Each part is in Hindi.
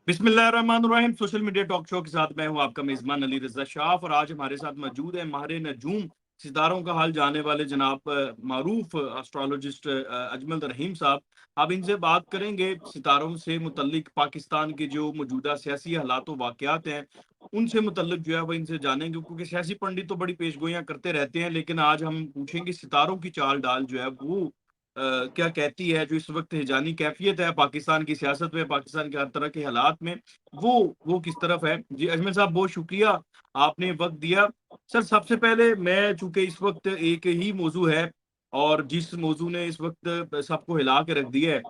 बिस्मिल्लाहिर्रहमानिर्रहीम। सोशल मीडिया टॉक शो के साथ मैं हूं आपका मेजबान अली रजा शाफ और आज हमारे साथ मौजूद है माहिर नजूम सितारों का हाल जाने वाले जनाब मारूफ एस्ट्रोलॉजिस्ट अजमल रहीम साहब। अब इनसे बात करेंगे सितारों से मुतल्लिक, पाकिस्तान के जो मौजूदा सियासी हालात व वाक़यात हैं उनसे मुतल्लिक जो है वो इनसे जानेंगे, क्योंकि सियासी पंडित तो बड़ी पेशगोइयां करते रहते हैं, लेकिन आज हम पूछेंगे सितारों की चाल डाल जो है वो क्या कहती है। जो इस वक्त हिजानी कैफियत है पाकिस्तान की सियासत में, पाकिस्तान के हर तरह के हालात में, वो किस तरफ है। जी अजमल साहब, बहुत शुक्रिया आपने वक्त दिया। सर, सबसे पहले मैं, चूंकि इस वक्त एक ही मौजू है और जिस मौजू ने इस वक्त सबको हिला के रख दिया है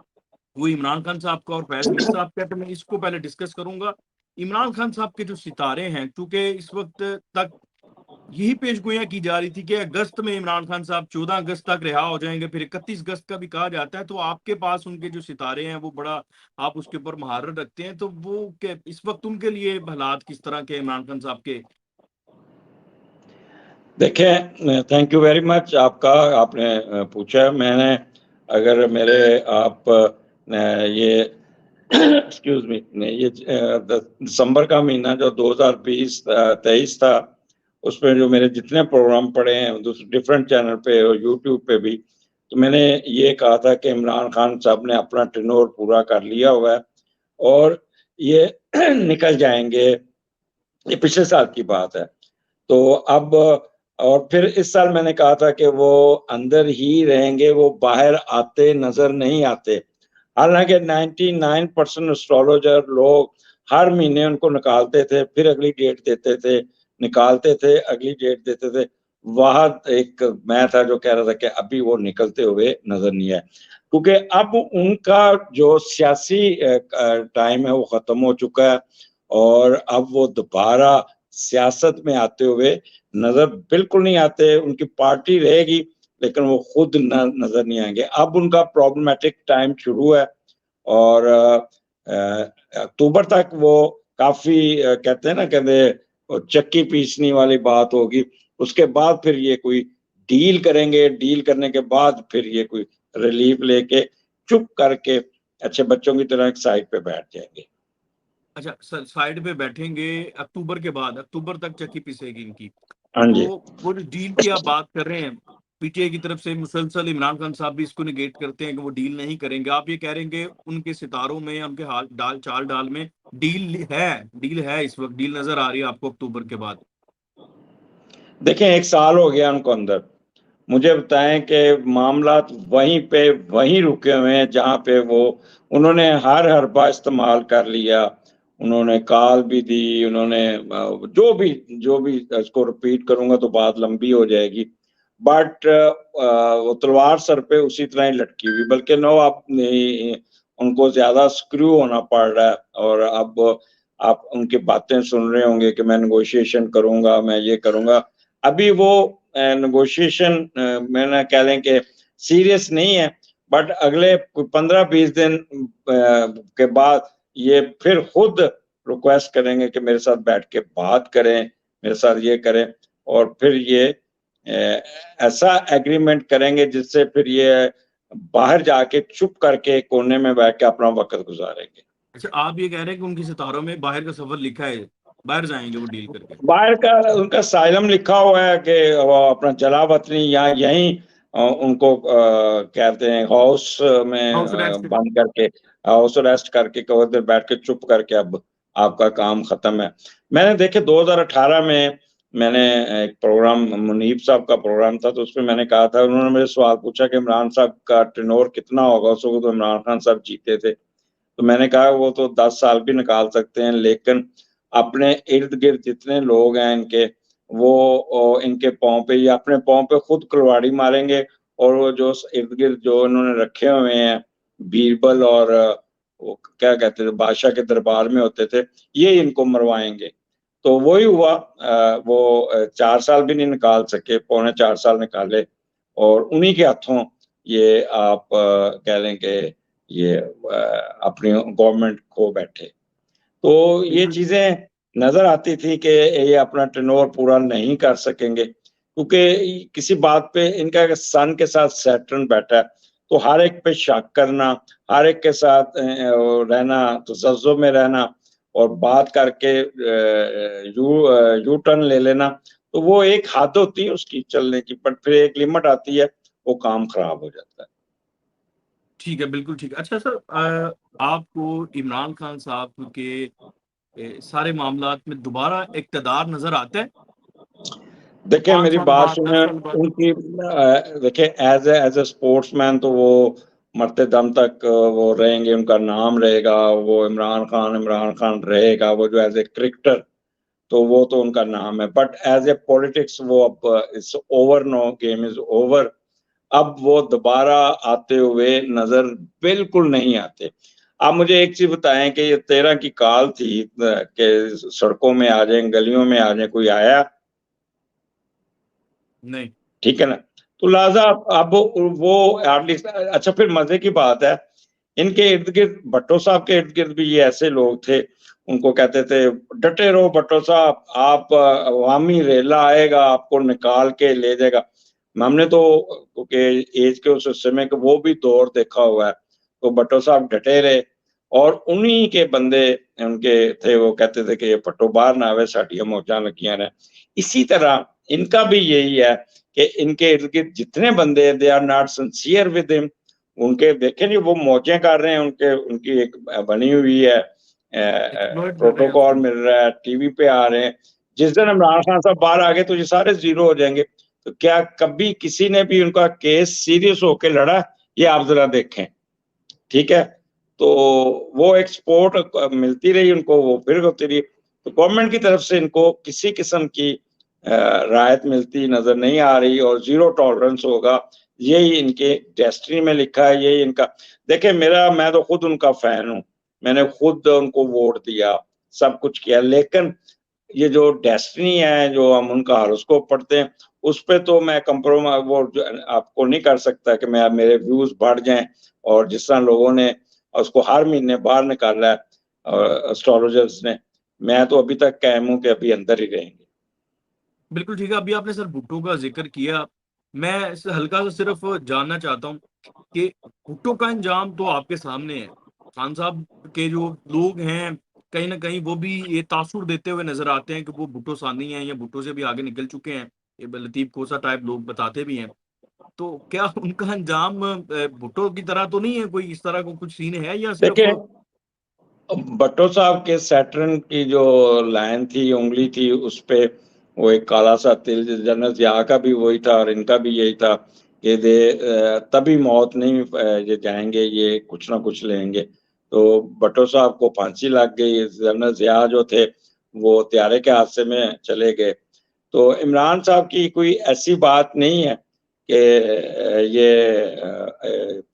वो इमरान खान साहब का और फैज मीर साहब का, तो मैं इसको पहले डिस्कस करूंगा। इमरान खान साहब के जो सितारे हैं, चूंकि इस वक्त तक यही पेशगोइयां की जा रही थी कि अगस्त में इमरान खान साहब 14 अगस्त तक रिहा हो जाएंगे, फिर 31 अगस्त का भी कहा जाता है। तो आपके पास उनके जो सितारे हैं वो बड़ा, आप उसके ऊपर महारत रखते हैं, तो वो के इस वक्त उनके लिए हालात किस तरह के इमरान खान साहब के। देखें, थैंक यू वेरी मच। आपने पूछा। मैंने अगर मेरे आप ये एक्सक्यूज मी, ये दिसंबर का महीना जो 2023 था, उसमें जो मेरे जितने प्रोग्राम पड़े हैं डिफरेंट चैनल पे और यूट्यूब पे भी, तो मैंने ये कहा था कि इमरान खान साहब ने अपना टेन्योर पूरा कर लिया हुआ है और ये निकल जाएंगे। ये पिछले साल की बात है। तो अब और फिर इस साल मैंने कहा था कि वो अंदर ही रहेंगे, वो बाहर आते नजर नहीं आते। हालांकि 99% एस्ट्रोलॉजर लोग हर महीने उनको निकालते थे, फिर अगली डेट देते थे, निकालते थे, अगली डेट देते थे। वहां एक मैं था जो कह रहा था कि अभी वो निकलते हुए नजर नहीं आए, क्योंकि अब उनका जो सियासी टाइम है वो खत्म हो चुका है और अब वो दोबारा सियासत में आते हुए नजर बिल्कुल नहीं आते। उनकी पार्टी रहेगी लेकिन वो खुद नजर नहीं आएंगे। अब उनका प्रॉब्लमेटिक टाइम शुरू है और अक्टूबर तक वो काफी कहते हैं ना, कहते चक्की पीसने वाली बात होगी। उसके बाद फिर ये कोई डील करेंगे, डील करने के बाद फिर ये कोई रिलीफ लेके चुप करके अच्छे बच्चों की तरह एक साइड पे बैठ जाएंगे। अच्छा सर, साइड पे बैठेंगे अक्टूबर के बाद, अक्टूबर तक चक्की पिसेगी इनकी। हाँ तो जी। वो जो डील की आप बात कर रहे हैं, पीटीआई की तरफ से मुसलसल इमरान खान साहब भी इसको निगेट करते हैं कि वो डील नहीं करेंगे। आप ये कह रहे हैं कि उनके सितारों में या उनके हाल डाल चाल डाल में डील है, इस वक्त डील नजर आ रही है आपको अक्टूबर के बाद। देखें, एक साल हो गया उनको अंदर। मुझे बताएं कि मामला वहीं पे वहीं रुके हुए हैं जहां पे वो उन्होंने हर हरबा इस्तेमाल कर लिया। उन्होंने कॉल भी दी, उन्होंने जो भी इसको रिपीट करूंगा तो बात लंबी हो जाएगी। बट वो तलवार सर पे उसी तरह ही लटकी हुई, बल्कि नो, आप उनको ज्यादा स्क्रू होना पड़ रहा है। और अब आप उनकी बातें सुन रहे होंगे कि मैं नेगोशिएशन करूंगा, मैं ये करूंगा। अभी वो नेगोशिएशन मैंने कह लें कि सीरियस नहीं है, बट अगले 15-20 दिन के बाद ये फिर खुद रिक्वेस्ट करेंगे कि मेरे साथ बैठ के बात करें, मेरे साथ ये करें, और फिर ये ऐसा एग्रीमेंट करेंगे जिससे फिर ये बाहर जाके चुप करके कोने में बैठ के अपना वक्त गुजारेंगे। अच्छा, आप ये कह रहे हैं कि उनकी सितारों में बाहर का सफर लिखा है, बाहर जाएंगे वो डील करके। बाहर का उनका साइलम लिखा हुआ है कि वो अपना जला वतनी या यहीं उनको कहते हैं हाउस में हाउस अरेस्ट। बंद करके, हाउस अरेस्ट करके कवर देर बैठ के चुप करके अब आपका काम खत्म है। मैंने देखे 2018 में मैंने एक प्रोग्राम, मुनीब साहब का प्रोग्राम था, तो उसमें मैंने कहा था, उन्होंने मेरे सवाल पूछा कि इमरान साहब का टेन्योर कितना होगा उस वक्त, तो इमरान खान साहब जीते थे। तो मैंने कहा वो तो 10 साल भी निकाल सकते हैं, लेकिन अपने इर्द गिर्द जितने लोग हैं इनके, वो इनके पाँव पे या अपने पाँव पे खुद कुल्हाड़ी मारेंगे। और वो जो इर्द गिर्द जो इन्होंने रखे हुए हैं बीरबल और वो क्या कहते थे, बादशाह के दरबार में होते थे, ये इनको मरवाएंगे। तो वही हुआ। वो 4 साल भी नहीं निकाल सके, 3.25 साल निकाले और उन्हीं के हाथों ये आप कह लें कि ये अपनी गवर्नमेंट खो बैठे। तो ये चीजें नजर आती थी कि ये अपना टेन्योर पूरा नहीं कर सकेंगे, क्योंकि किसी बात पे इनका सन के साथ सैटर्न बैठा है, तो हर एक पे शक करना, हर एक के साथ रहना, तसज्जुब में रहना, और बात करके यू टर्न ले लेना, तो वो एक हद होती है उसकी चलने की, बट फिर एक लिमिट आती है, वो काम खराब हो जाता है। ठीक है, बिल्कुल ठीक है। अच्छा सर, आपको इमरान खान साहब के सारे मामलात में दोबारा इक़्तिदार नज़र आता है? देखिए 5 मेरी साल बात बाद, 10 सुनिए, साल बाद? उनकी देखिए एज ए स्पोर्ट्समैन तो वो मरते दम तक वो रहेंगे, उनका नाम रहेगा, वो इमरान खान रहेगा, वो जो एज ए क्रिकेटर तो वो तो उनका नाम है, बट एज ए पॉलिटिक्स वो अब it's over, no game is over. अब वो दोबारा आते हुए नजर बिल्कुल नहीं आते। आप मुझे एक चीज बताएं कि ये 13 की काल थी कि सड़कों में आ जाए, गलियों में आ जाए, कोई आया? नहीं। ठीक है ना? तो लिहाजा अब वो एटलीस्ट, अच्छा फिर मजे की बात है, इनके इर्द-गिर्द भट्टो साहब के इर्द-गिर्द भी ये ऐसे लोग थे, उनको कहते थे, "डटे रहो भट्टो साहब, आप अवामी रेला आएगा, आपको निकाल के ले जाएगा।" हमने तो क्योंकि ऐज के उस समय के वो भी दौर देखा हुआ है, तो भट्टो साहब डटे रहे और उन्हीं के बंदे उनके थे, वो कहते थे कि ये भट्टो बाहर ना आवे, साडियां मौजां लगियां ने। इसी तरह इनका भी यही है कि इनके इर्द-गिर्द जितने बंदे they are not sincere with him, उनके देखे नहीं वो मौजें कर रहे हैं, उनके उनकी एक बनी हुई है एक्सप्लॉइट कर रहे हैं प्रोटोकॉल उसको। मिल रहा है, टीवी पे आ रहे हैं। जिस दिन इमरान खान साहब बाहर आ गए तो ये सारे ज़ीरो हो जाएँगे। तो क्या कभी किसी ने भी उनका केस सीरियस होके लड़ा? ये आप ज़रा देखें, ठीक है? तो वो एक सपोर्ट मिलती रही उनको, वो फिर होती रही। तो गवर्नमेंट की तरफ से इनको किसी किस्म की राहत मिलती नज़र नहीं आ रही और ज़ीरो टॉलरेंस होगा, यही इनके डेस्टिनी में लिखा है, यही इनका। देखिए मैं तो खुद उनका फैन हूँ, मैंने खुद उनको वोट दिया, सब कुछ किया, लेकिन ये जो डेस्टिनी है, जो हम उनका हॉरोस्कोप पढ़ते हैं, उस पे तो मैं वो जो आपको नहीं कर सकता कि मैं मेरे व्यूज़ बढ़ जाएँ और जिस तरह लोगों ने उसको हर महीने बाहर निकाला है एस्ट्रोलॉजर्स ने, मैं तो अभी तक कायम हूँ कि अभी अंदर ही रहेंगे। बिल्कुल ठीक है, अभी आपने सर भुट्टो का ज़िक्र किया। मैं स हल्का सा सिर्फ़ जानना चाहता हूँ कि भुट्टो का अंजाम तो आपके सामने है। खान साहब के जो लोग हैं, कहीं न कहीं वो भी ये तासुर देते हुए नज़र आते हैं कि वो भुट्टो सानी हैं या भुट्टो से भी आगे निकल चुके हैं। ये लतीफ़ खोसा टाइप लोग बताते भी हैं। तो क्या उनका अंजाम भुट्टो की तरह तो नहीं है, कोई इस तरह का कुछ सीन है या सिर्फ़? देखिए, भट्टो साहब के सैटर्न की जो लाइन थी, उँगली थी, उसपे वो एक काला-सा तिल, जनरल ज़िया का भी वही था और इनका भी यही था कि तभी मौत नहीं ये जाएँगे, ये कुछ ना कुछ लेंगे। तो भट्टो साहब को फांसी लग गई, जनरल ज़िया जो थे, वो त्यारे के हादसे में चले गए। तो इमरान साहब की कोई ऐसी बात नहीं है कि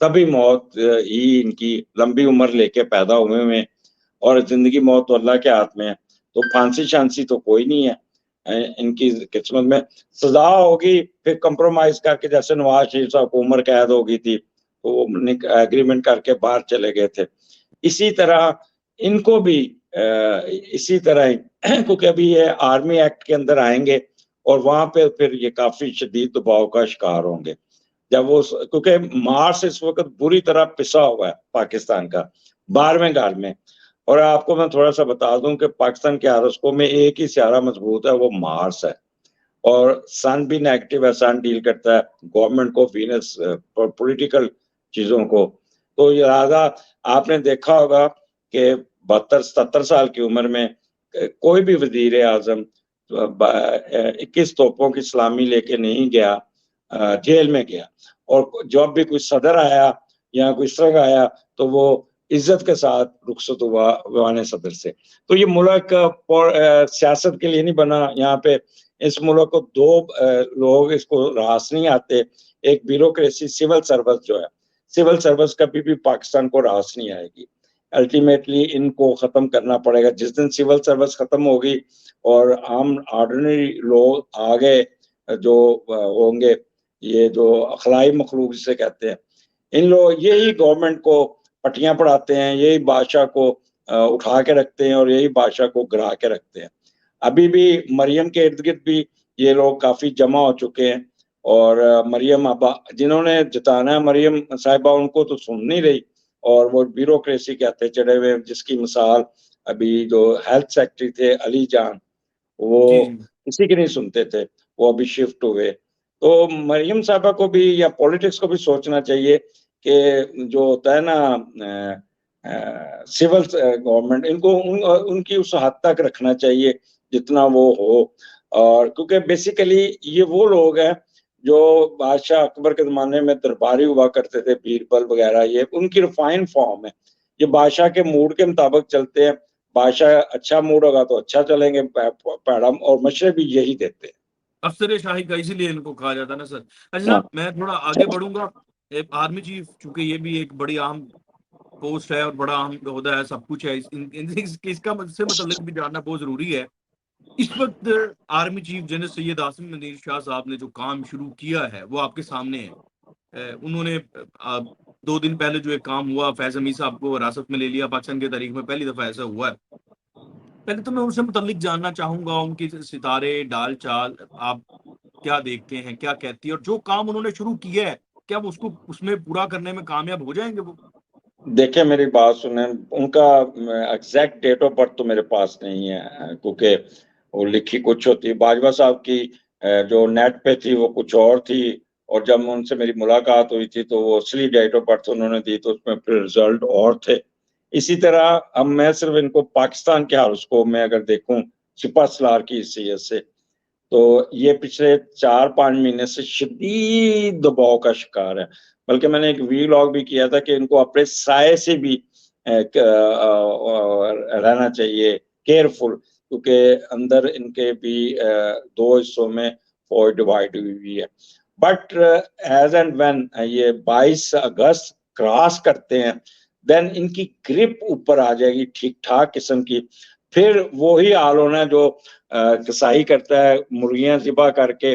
तभी मौत ही इनकी लंबी उम्र लेके पैदा हुए हुए हैं और ज़िंदगी मौत तो अल्लाह के हाथ में है। तो फांसी-शांसी तो कोई नहीं है। इनकी किस्मत में सज़ा होगी, फिर कॉम्प्रोमाइज़ करके, जैसे नवाज़ शरीफ साहब को उम्र कैद हो गई थी, तो वो एग्रीमेंट करके बाहर चले गए थे। इसी तरह इनको भी इसी तरह ही क्योंकि अभी ये आर्मी एक्ट के अंदर आएँगे और वहाँ पे फिर ये काफ़ी शदीद दबाव का शिकार होंगे। जब वो क्योंकि मार्स इस वक़्त बुरी तरह पिसा हुआ है पाकिस्तान का, 12वें घर में। और आपको मैं थोड़ा-सा बता दूँ कि पाकिस्तान के हॉरोस्कोप में एक ही सितारा मज़बूत है, वो मार्स है और सन भी नेगेटिव है, सन डील करता है गवर्नमेंट को, वीनस पॉलिटिकल चीज़ों को। तो लिहाज़ा आपने देखा होगा कि 72-77 साल की उम्र में कोई भी वज़ीर-ए-आज़म 21 तोपों की सलामी लेके नहीं गया, जेल में गया और जब भी कोई सदर आया या कोई इस तरह का आया, तो वो इज़्ज़त के साथ रुखसत हुआ ईवान सदर से। तो ये मुल्क सियासत के लिए नहीं बना, यहाँ पे इस मुल्क को 2 लोग इसको रास नहीं आते। एक ब्यूरोक्रेसी, सिविल सर्विस जो है, सिविल सर्विस कभी भी पाकिस्तान को रास नहीं आएगी। अल्टीमेटली इनको ख़त्म करना पड़ेगा। जिस दिन सिविल सर्विस ख़त्म होगी और आम ऑर्डिनरी लोग आ गए जो होंगे, ये जो अख़लाई मख़लूक़ जिसे कहते हैं, इन लोग यही गवर्नमेंट को पट्टियाँ पढ़ाते हैं, यही बादशाह को उठा के रखते हैं और यही बादशाह को गिरा के रखते हैं। अभी भी मरियम के इर्द-गिर्द भी ये लोग काफ़ी जमा हो चुके हैं और मरियम अब जिन्होंने जिताना है मरियम साहिबा, उनको तो सुन नहीं रही और वो ब्यूरोक्रेसी के हत्थे चढ़े हुए हैं, जिसकी मिसाल अभी जो हेल्थ सेक्रेटरी थे अली जान, वो जी जी किसी की नहीं सुनते थे, वो अभी शिफ्ट हुए। तो मरियम साहबा को भी या पॉलिटिक्स को भी सोचना चाहिए कि जो होता है ना सिविल गवर्नमेंट, इनको उनकी उस हद तक रखना चाहिए जितना वो हो। और क्योंकि बेसिकली ये वो लोग हैं जो बादशाह अकबर के ज़माने में दरबारी हुआ करते थे, बीरबल वगैरह, ये उनकी रिफाइंड फॉर्म है। ये बादशाह के मूड के मुताबिक चलते हैं। बादशाह अच्छा मूड होगा तो अच्छा चलेंगे, पैडम और मशरे भी यही देते हैं। अफसर शाही का, इसीलिए इनको कहा जाता है ना सर। अच्छा हाँ। साहब, मैं थोड़ा आगे बढ़ूंगा। एक आर्मी चीफ, चूंकि ये भी एक बड़ी अहम पोस्ट है और बड़ा अहम ओहदा है, सब कुछ है, इसका मुझसे मतलब भी जानना बहुत जरूरी है। इस वक्त army chief general Syed Asim Nadir Shah साहब ने जो काम शुरू किया है वो आपके सामने है। उन्होंने 2 दिन पहले जो एक काम हुआ, फैज हमीद साहब को हिरासत में ले लिया, पाकिस्तान की तारीख में पहली दफा ऐसा हुआ है। पहले तो मैं उनसे मुतल्लिक जानना चाहूंगा, उनकी सितारे डाल चाल आप क्या देखते हैं, क्या कहती है, और जो काम उन्होंने शुरू किया है क्या वो उसको उसमें पूरा करने में कामयाब हो जाएंगे वो? देखिए मेरी बात सुने, उनका एग्जैक्ट डेट ऑफ बर्थ तो मेरे पास नहीं है, क्योंकि वो लिखी कुछ होती है। बाजवा साहब की जो नेट पे थी वो कुछ और थी, और जब उनसे मेरी मुलाकात हुई थी तो वो असली डेट ऑफ बर्थ उन्होंने दी, तो उसमें फिर रिजल्ट और थे। इसी तरह अब मैं सिर्फ इनको पाकिस्तान के हाउस में अगर देखूं, सिपह सलार की हैसियत से, तो ये पिछले 4-5 महीने से शदीद दबाव का शिकार है। बल्कि मैंने एक वीलॉग भी किया था कि इनको अपने साये से भी रहना चाहिए केयरफुल, क्योंकि अंदर इनके भी 2 हिस्सों में फौज डिवाइड हुई हुई है। बट एज एंड व्हेन ये 22 अगस्त क्रॉस करते हैं, देन इनकी ग्रिप ऊपर आ जाएगी ठीक-ठाक किस्म की। फिर वो ही हाल होना है जो कसाई करता है, मुर्गियां ज़िबा करके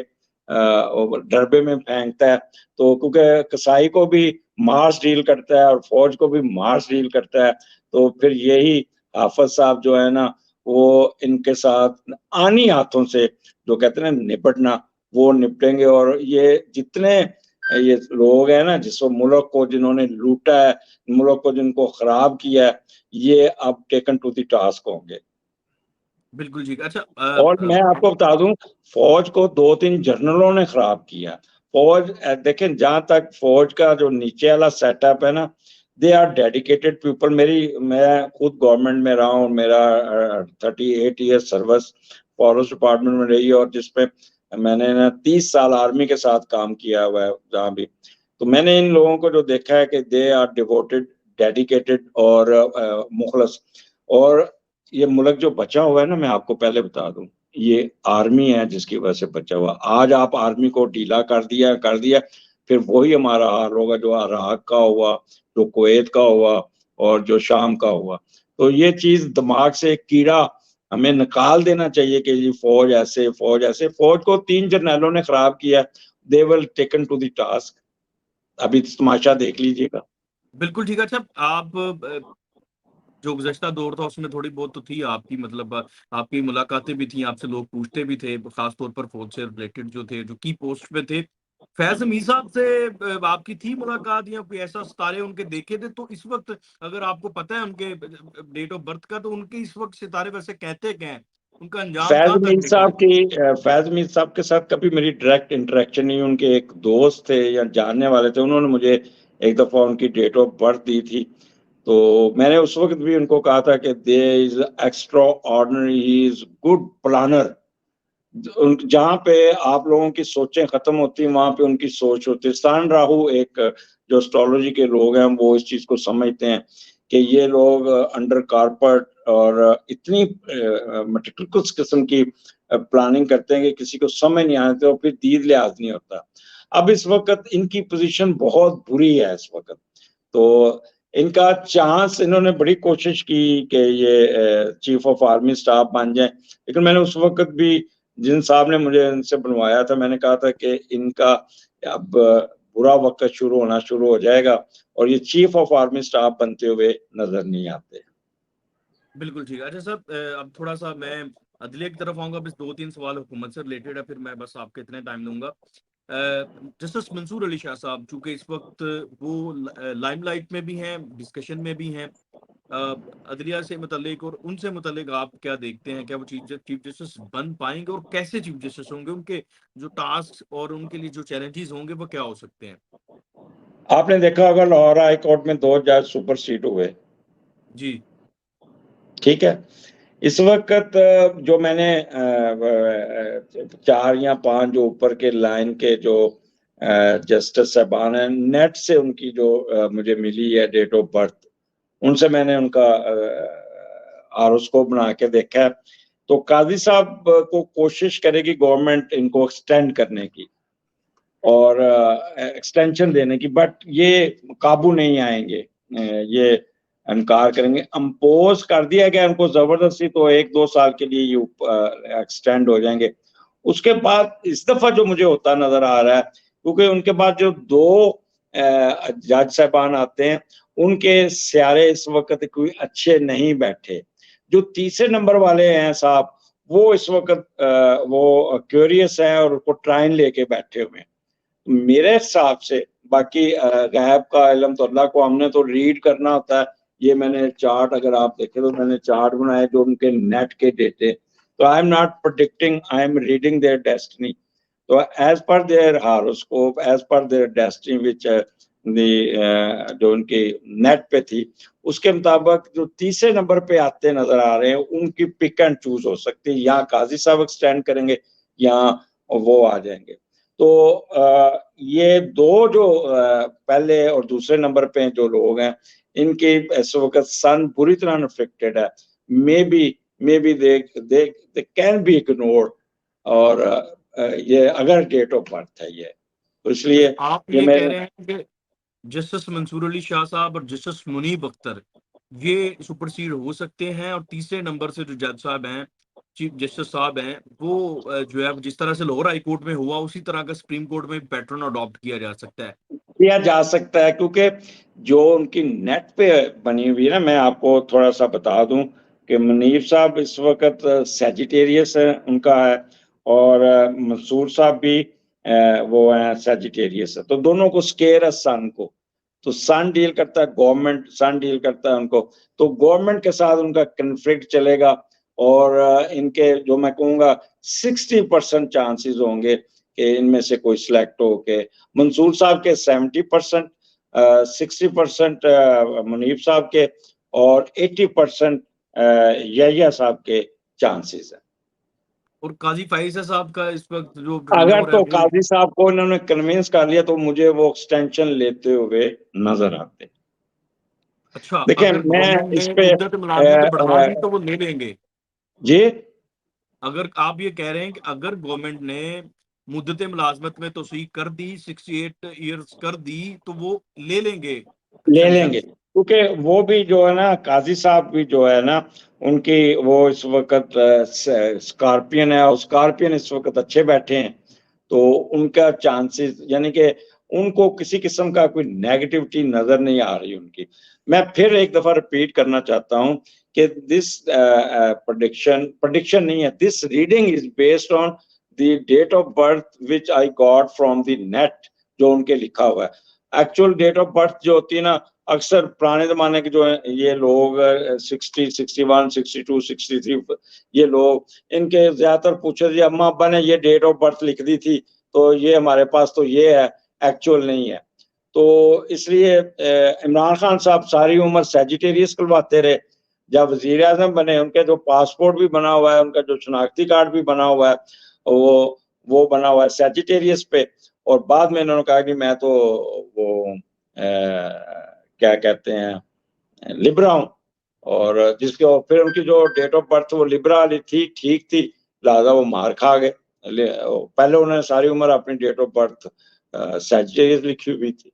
डरबे में फेंकता है। तो क्योंकि कसाई को भी मांस डील करता है और फौज को भी मांस डील करता है, तो फिर यही हाफिज साहब जो है ना, वो इनके साथ आनी हाथों से, जो कहते हैं ना निपटना, वो निपटेंगे। और ये जितने ये लोग हैं ना, जिस मुल्क को जिन्होंने लूटा है, मुल्क को जिनको खराब किया है, ये अब टेकन टू द टास्क होंगे। बिल्कुल ठीक। अच्छा और मैं आपको बता दूं, फौज को 2-3 जनरलों ने खराब किया। फौज देखें, जहां तक फौज का जो नीचे वाला सेटअप है ना, दे आर डेडिकेटेड पीपल। मैं खुद गवर्नमेंट में रहा हूँ, मेरा 38 ईयर सर्विस फॉरेस्ट डिपार्टमेंट में रही है, और जिसपे मैंने ना 30 साल आर्मी के साथ काम किया हुआ है जहाँ भी। तो मैंने इन लोगों को जो देखा है कि दे आर डिवोटेड, डेडिकेटेड और मुखलस। और ये मुल्क जो बचा हुआ है ना, मैं आपको पहले बता दूं, ये आर्मी है जिसकी वजह से बचा हुआ। आज आप आर्मी को ढीला कर दिया, फिर वही हमारा हाल होगा जो इराक का हुआ, जो कुवैत का हुआ, और जो शाम का हुआ। तो ये चीज दिमाग से एक कीड़ा हमें निकाल देना चाहिए कि ये फौज ऐसे, फौज ऐसे। फौज को 3 जर्नैलों ने खराब किया, they will taken to the task. अभी तमाशा देख लीजिएगा। बिल्कुल ठीक है। अच्छा आप जो गुज़श्ता दौर था उसमें थोड़ी बहुत तो थी आपकी, मतलब आपकी मुलाकातें भी थी, आपसे लोग पूछते भी थे, खास तौर पर फौज से रिलेटेड जो थे, जो की पोस्ट पे थे। फैज़ हमीद साहब से आपकी थी मुलाकात या कोई ऐसा सितारे उनके देखे थे? तो इस वक़्त अगर आपको पता है उनके डेट ऑफ बर्थ का, तो उनके इस वक़्त सितारे वैसे कहते क्या हैं? उनका अंजाम फैज कहाँ तक मीर निकला साहब है? की फैज मीर साहब के साथ कभी मेरी डायरेक्ट इंटरेक्शन नहीं। उनके एक दोस्त थे या जानने वाले थे, उन्होंने मुझे एक दफा उनकी डेट ऑफ बर्थ दी थी। तो मैंने उस वक्त भी उनको कहा था कि they is extraordinary, he is good planner. जहाँ पे आप लोगों की सोचें खत्म होती हैं, वहां पे उनकी सोच होती है। सान राहु एक जो एस्ट्रोलॉजी के लोग हैं, वो इस चीज को समझते हैं कि ये लोग अंडर कारपेट और इतनी मेटिकुलस किस्म की प्लानिंग करते हैं कि किसी को समझ नहीं आते और फिर दीद लिहाज नहीं होता। अब इस वक्त इनकी पोजीशन बहुत बुरी है इस वक्त। तो इनका चांस, इन्होंने बड़ी कोशिश की कि ये चीफ ऑफ आर्मी स्टाफ बन जाए, लेकिन मैंने उस वक्त भी जिन साहब ने मुझे इनसे बनवाया था, मैंने कहा था कि इनका अब बुरा वक्त शुरू हो जाएगा और ये चीफ ऑफ आर्मी स्टाफ बनते हुए नजर नहीं आते। बिल्कुल ठीक है। अच्छा साहब, अब थोड़ा-सा मैं अदलिया की तरफ आऊँगा, बस 2-3 सवाल हुकूमत से रिलेटेड है, फिर मैं बस आपको इतने टाइम दूँगा। जस्टिस मंसूर अली शाह साहब, चूँकि इस वक़्त वो लाइमलाइट में भी हैं, डिस्कशन में भी हैं, अदलिया से मुतल्लिक और उनसे मुतल्लिक आप क्या देखते हैं? क्या वो चीफ जस्टिस बन पाएंगे और कैसे चीफ जस्टिस होंगे? उनके जो टास्क और उनके लिए जो चैलेंजेस होंगे वो क्या हो सकते हैं? आपने देखा होगा लाहौर हाई कोर्ट में 2 जज सुपरसीड हुए, जी। ठीक है। इस वक्त जो मैंने 4 या 5 जो ऊपर के लाइन के जो जस्टिस साहबान हैं, नेट से उनकी जो मुझे मिली है डेट ऑफ बर्थ, उनसे मैंने उनका आरोस्कोप बना के देखा है। तो काजी साहब को कोशिश करेगी गवर्नमेंट इनको एक्सटेंड करने की और एक्सटेंशन देने की, बट ये काबू नहीं आएंगे, ये इनकार करेंगे। अम्पोज कर दिया गया उनको जबरदस्ती, तो 1-2 साल के लिए ये एक्सटेंड हो जाएंगे। उसके बाद इस दफा जो मुझे होता नजर आ रहा है, क्योंकि उनके बाद जो 2 जज साहबान आते हैं, उनके स्यारे इस वक्त कोई अच्छे नहीं बैठे। जो तीसरे नंबर वाले हैं साहब, वो इस वक्त वो क्यूरियस है और उसको ट्राइन लेके बैठे हुए हैं। मेरे हिसाब से, बाकी गैब का इल्म तो अल्लाह को, हमने तो रीड करना होता है। ये मैंने चार्ट, अगर आप देखें तो मैंने चार्ट बनाए जो उनके नेट के डेटे, तो I am not predicting, I am reading their destiny. तो as per their horoscope, as per their destiny which जो उनकी नेट पे थी, उसके मुताबिक जो तीसरे नंबर पे आते नजर आ रहे हैं, उनकी पिक एंड चूज हो सकती है, या काजी साहब एक्सटेंड करेंगे या वो आ जाएंगे। तो ये 2 जो पहले और दूसरे नंबर पे जो लोग हैं, इनके इस वक्त सन बुरी तरह अफेक्टेड है। May be they can be ignored, और ये अगर डेट ऑफ बर्थ है ये, तो तो इसलिए आप ये ये कह मेरे रहे हैं कि जस्टिस मंसूर अली शाह साहब और जस्टिस मुनीब अख्तर ये सुपरसीड हो सकते हैं, और तीसरे नंबर से जो जज साहब हैं, चीफ जस्टिस साहब हैं, वो जो है जिस तरह से लाहौर हाई कोर्ट में हुआ उसी तरह का सुप्रीम कोर्ट में पैटर्न अडॉप्ट किया जा सकता है। किया जा सकता है, क्योंकि जो उनकी नेट पे बनी हुई है ना, मैं आपको थोड़ा सा बता दूं कि मुनीब साहब इस वक्त सैजिटेरियस है उनका है, और मंसूर साहब भी वो है सैजिटेरियस है। तो दोनों को स्केयर है सन को, तो सन डील करता है गवर्नमेंट, सन डील करता है उनको, तो गवर्नमेंट के साथ उनका कन्फ्लिक्ट चलेगा। और इनके जो मैं कहूँगा 60% चांसेस होंगे कि इनमें से कोई सिलेक्ट हो के, मंसूर साहब के 70%, 60% मुनीब साहब के, और 80% यहिया साहब के चांसेस हैं। और काजी फाइजा साहब का इस वक्त जो अगर टर्न्योर है तो वो, काजी साहब को इन्होंने कन्विंस कर लिया, तो मुझे वो एक्सटेंशन लेते हुए नजर आते। अच्छा, देखिए अगर मैं गवर्नमेंट इस ने पे मुद्दत मुलाजमत बढ़ा दी तो वो ले लेंगे? जी, अगर आप ये कह रहे हैं कि अगर गवर्नमेंट ने मुद्दत मुलाजमत में तोसीक कर दी, 68 ईयर्स कर दी, तो वो ले लेंगे ले एक्सटेंशन? लेंगे, क्योंकि वो भी जो है ना, काजी साहब भी जो है ना, उनकी वो इस वक्त स्कॉर्पियन है, और स्कॉर्पियन इस वक्त अच्छे बैठे हैं, तो उनका चांसेस, यानी कि उनको किसी किस्म का कोई नेगेटिविटी नजर नहीं आ रही उनकी। मैं फिर एक दफा रिपीट करना चाहता हूं कि दिस प्रोडिक्शन नहीं है, this reading is based on the date of birth which I got from the net, जो उनके लिखा हुआ है। एक्चुअल डेट ऑफ बर्थ जो होती है ना, अक्सर पुराने जमाने के जो है ये लोग 60, 61, 62, 63, ये लोग, इनके ज्यादातर पूछे थे अम्मा अब्बा ने ये डेट ऑफ बर्थ लिख दी थी, तो ये हमारे पास तो ये है, एक्चुअल नहीं है। तो इसलिए इमरान खान साहब सारी उम्र सेजिटेरियस कहलवाते रहे। जब वजीर आजम बने, उनके जो पासपोर्ट भी बना हुआ है, उनका जो शनाख्ती कार्ड भी बना हुआ है, वो बना हुआ है सेजिटेरियस पे। और बाद में इन्होंने कहा कि मैं तो वो क्या कहते हैं, लिब्रा हूँ, और जिसके, और फिर उनकी जो डेट ऑफ बर्थ वो लिब्रा वाली थी, ठीक थी, लिहाजा वो मार खा गए। पहले उन्होंने सारी उम्र अपनी डेट ऑफ बर्थ सैजिटेरियस लिखी हुई थी।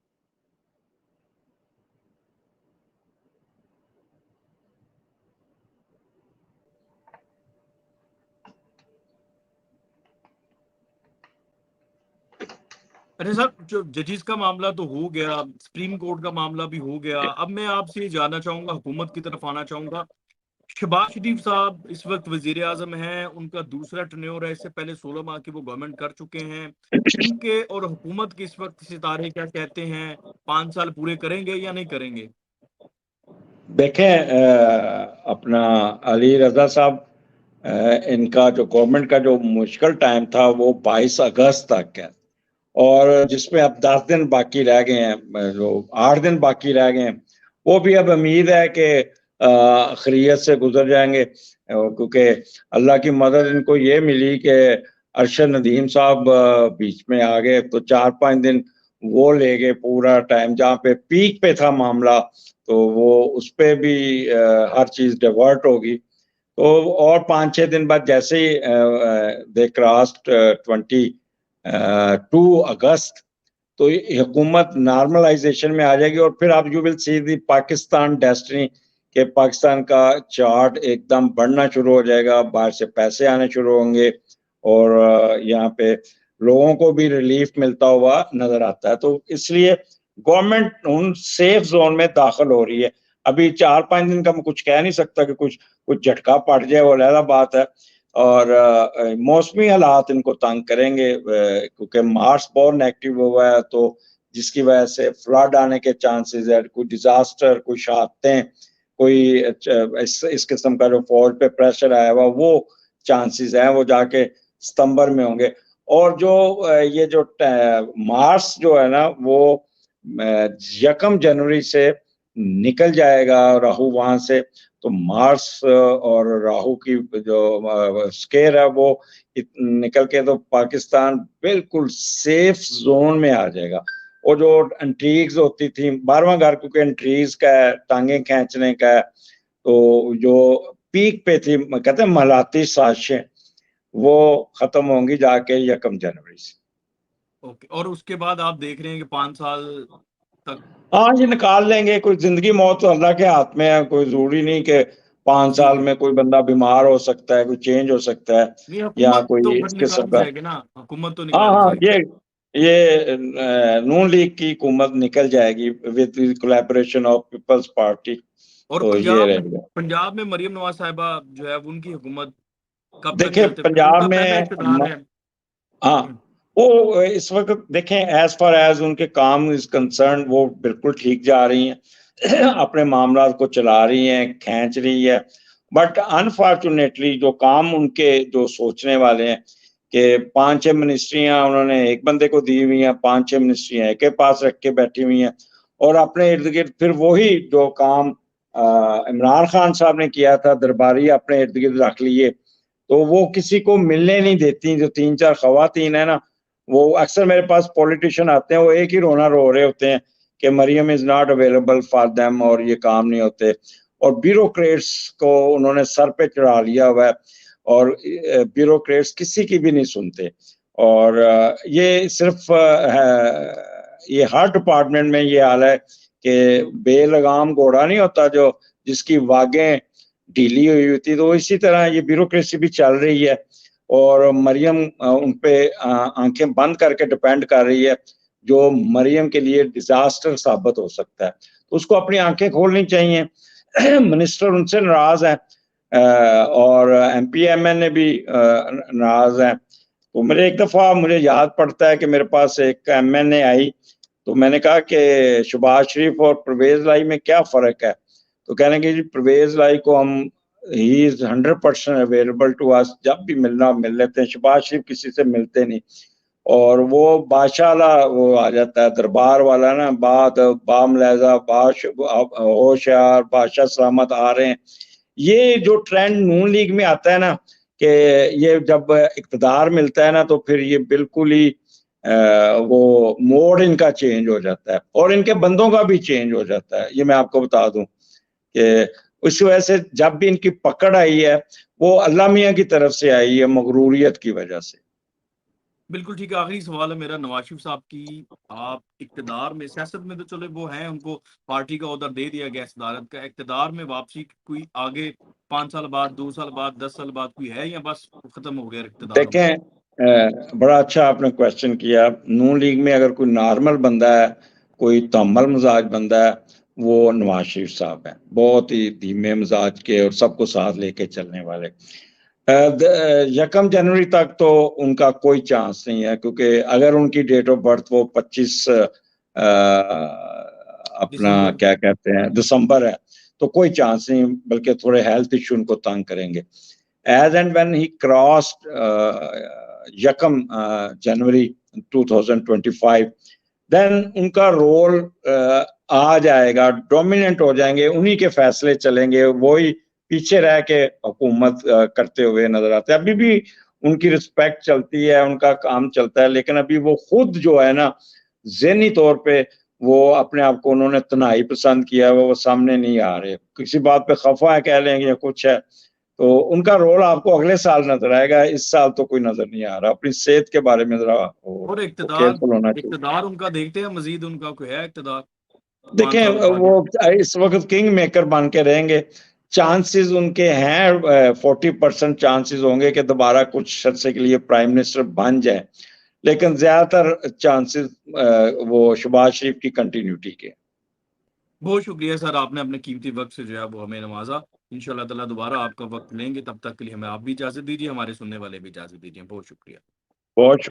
अरे साहब, जो जजेस का मामला तो हो गया, सुप्रीम कोर्ट का मामला भी हो गया, अब मैं आपसे ये जानना चाहूंगा, हुकूमत की तरफ आना चाहूंगा। शहबाज शरीफ साहब इस वक्त वजीर आजम हैं, उनका दूसरा टर्न्योर है, इससे पहले 16 माह की वो गवर्नमेंट कर चुके हैं। उनके और हुकूमत के इस वक्त सितारे क्या कहते हैं? 5 साल पूरे करेंगे या नहीं करेंगे? देखें अपना अली रजा साहब, इनका जो गवर्नमेंट का जो मुश्किल टाइम था वो 22 अगस्त तक है, और जिसमें अब 10 दिन बाकी रह गए हैं, जो 8 दिन बाकी रह गए हैं, वो भी अब उम्मीद है कि खैरियत से गुजर जाएंगे, क्योंकि अल्लाह की मदद इनको ये मिली कि अरशद नदीम साहब बीच में आ गए, तो 4-5 दिन वो ले गए पूरा टाइम, जहाँ पे पीक पे था मामला, तो वो उस पे भी हर चीज डाइवर्ट होगी। तो और 5-6 दिन बाद जैसे ही दे क्रॉस्ड 22 अगस्त, तो हुकूमत नॉर्मलाइजेशन में आ जाएगी, और फिर आप you will see the Pakistan destiny, के पाकिस्तान का चार्ट एकदम बढ़ना शुरू हो जाएगा, बाहर से पैसे आने शुरू होंगे, और यहाँ पे लोगों को भी रिलीफ मिलता हुआ नजर आता है। तो इसलिए गवर्नमेंट उन सेफ जोन में दाखिल हो रही है। अभी 4-5 दिन का मैं कुछ कह नहीं सकता कि कुछ कुछ झटका पड़ जाए, वो अलग बात है, और मौसमी हालात इनको तंग करेंगे, क्योंकि मार्स बहुत नेगेटिव हुआ है, तो जिसकी वजह से फ्लड आने के चांसेस है, कोई डिजास्टर, कोई शहादतें, कोई इस किस्म का जो फौज पे प्रेशर आया हुआ, वो चांसेस हैं, वो जाके सितंबर में होंगे। और जो ये जो मार्स जो है ना, वो 1 जनवरी से निकल जाएगा राहु वहां से, तो मार्स और राहु की जो स्केयर है वो निकल के तो पाकिस्तान बिल्कुल सेफ जोन में आ जाएगा। वो जो इंट्रीग्स होती थी, 12वां घर क्योंकि इंट्रीज का है, टांगे खींचने का है, तो जो पीक पे थी, कहते हैं मलाती साजिशें, वो खत्म होंगी जाके 1 जनवरी से। ओके, और उसके बाद आप देख रहे हैं कि 5 साल तक। हाँ, ये निकाल लेंगे, कोई जिंदगी मौत तो अल्लाह के हाथ में है, कोई जरूरी नहीं कि 5 साल जी, में कोई बंदा बीमार हो सकता है, कोई चेंज हो सकता है, नहीं या हुकूमत तो कोई फिर इस किस्म निकाल का। जाएगी ना, हुकूमत तो हाँ निकाल हाँ, जाएगी। ये नून लीग की हुकूमत निकल जाएगी with collaboration of Peoples Party, और तो ये पंजाब रहेगा। पंजाब में मरियम नवाज साहिबा जो है उनकी हुकूमत कब तक देखिए चलते, फिर पंजाब उनका पहला में इख्तिदार है। हाँ, वो इस वक्त देखें, एज फार एज उनके काम इज कंसर्न, वो बिल्कुल ठीक जा रही हैं अपने मामला को चला रही हैं, खींच रही है। बट अनफॉर्चुनेटली जो काम उनके जो सोचने वाले हैं कि 5-6 मिनिस्ट्रियां उन्होंने एक बंदे को दी हुई हैं, 5-6 मिनिस्ट्रियां एक के पास रख के बैठी हुई हैं, और अपने इर्द गिर्द फिर वही जो काम इमरान खान साहब ने किया था, दरबारी अपने इर्द गिर्द रख लिए, तो वो किसी को मिलने नहीं देती। जो 3-4 खवातीन है ना, वो अक्सर मेरे पास पॉलिटिशियन आते हैं, वो एक ही रोना रो रहे होते हैं कि Mariam is not available for them, और ये काम नहीं होते, और ब्यूरोक्रेट्स को उन्होंने सर पे चढ़ा लिया हुआ है, और ब्यूरोक्रेट्स किसी की भी नहीं सुनते। और ये सिर्फ ये हर डिपार्टमेंट में ये हाल है कि बेलगाम घोड़ा नहीं होता जो जिसकी वागें ढीली हुई होती, तो इसी तरह ये ब्यूरोक्रेसी भी चल रही है, और मरियम उन पे आंखें बंद करके डिपेंड कर रही है, जो मरियम के लिए डिजास्टर साबित हो सकता है, तो उसको अपनी आंखें खोलनी चाहिए मिनिस्टर उनसे नाराज है, और एमपी एमएन ने भी नाराज है। तो मुझे एक दफा मुझे याद पड़ता है कि मेरे पास एक एमएनए आई, तो मैंने कहा कि शहबाज शरीफ और परवेज लाई में क्या फर्क है, तो कहने के जी परवेज लाई को हम ही इज 100% अवेलेबल टू अस, जब भी मिलना मिल लेते हैं, शहबाज शरीफ किसी से मिलते नहीं, और वो बादशाह वो आ जाता है दरबार वाला ना, बात बाम लहजा बाश होशियार बादशाह सलामत आ रहे हैं। ये जो ट्रेंड नून लीग में आता है ना, कि ये जब इक़्तिदार मिलता है ना, तो फिर ये बिल्कुल ही वो मोड इनका चेंज हो जाता है, और इनके बंदों का भी चेंज हो जाता है। ये मैं आपको बता दूं कि उस वजह से जब भी इनकी पकड़ आई है, वो अल्लाह मियाँ की तरफ से आई है, मगरूरियत की वजह से। बिल्कुल ठीक है। आखिरी सवाल है मेरा नवाज शरीफ साहब की। आप इक्तदार में, सियासत में तो चलो वो हैं, उनको पार्टी का ओहदा दे दिया गया सदारत का, इक्तदार में वापसी कोई आगे 5 साल बाद, 2 साल बाद, 10 साल बाद कोई है, या बस खत्म हो गया इक्तदार उनका? देखें बड़ा अच्छा आपने क्वेश्चन किया। नून लीग में अगर कोई नॉर्मल बंदा है, कोई तम्मल मिजाज बंदा है, वो नवाज शरीफ साहब हैं, बहुत ही धीमे मिजाज के और सबको साथ लेके चलने वाले। 1 जनवरी तक तो उनका कोई चांस नहीं है, क्योंकि अगर उनकी डेट ऑफ बर्थ वो 25 अपना दिसंबर। क्या कहते हैं दिसंबर है, तो कोई चांस नहीं, बल्कि थोड़े हेल्थ इशू उनको तंग करेंगे। As and when he crossed 1 January 2025, then उनका रोल आ जाएगा, डोमिनेंट हो जाएंगे, उन्हीं के फैसले चलेंगे, वही पीछे रह के हुकूमत करते हुए नजर आते हैं। अभी भी उनकी रिस्पेक्ट चलती है, उनका काम चलता है, लेकिन अभी वो खुद जो है ना, ज़हनी तौर पे वो अपने आप को उन्होंने तन्हाई पसंद किया है, वो सामने नहीं आ रहे। किसी बात पे खफा है कह लेंगे या कुछ है, तो उनका रोल आपको अगले साल नजर आएगा, इस साल तो कोई नजर नहीं आ रहा। अपनी सेहत के बारे में जरा और केयरफुल होना चाहिए। इक़्तिदार उनका देखते हैं, मजीद उनका कोई है इक़्तिदार 5 देखें, साल बाद? वो इस वक्त किंग मेकर बन के रहेंगे। चांसेस उनके हैं, 40% चांसेस होंगे कि दोबारा कुछ अरसे के लिए प्राइम मिनिस्टर बन जाए, लेकिन ज्यादातर चांसेस वो शहबाज शरीफ की कंटिन्यूटी के। बहुत शुक्रिया सर, आपने अपने कीमती वक्त से जो है वो हमें नवाजा। इंशाल्लाह ताला दोबारा आपका वक्त लेंगे, तब तक के लिए हमें आप भी इजाजत दीजिए, हमारे सुनने वाले भी इजाजत दीजिए। बहुत शुक्रिया। बहुत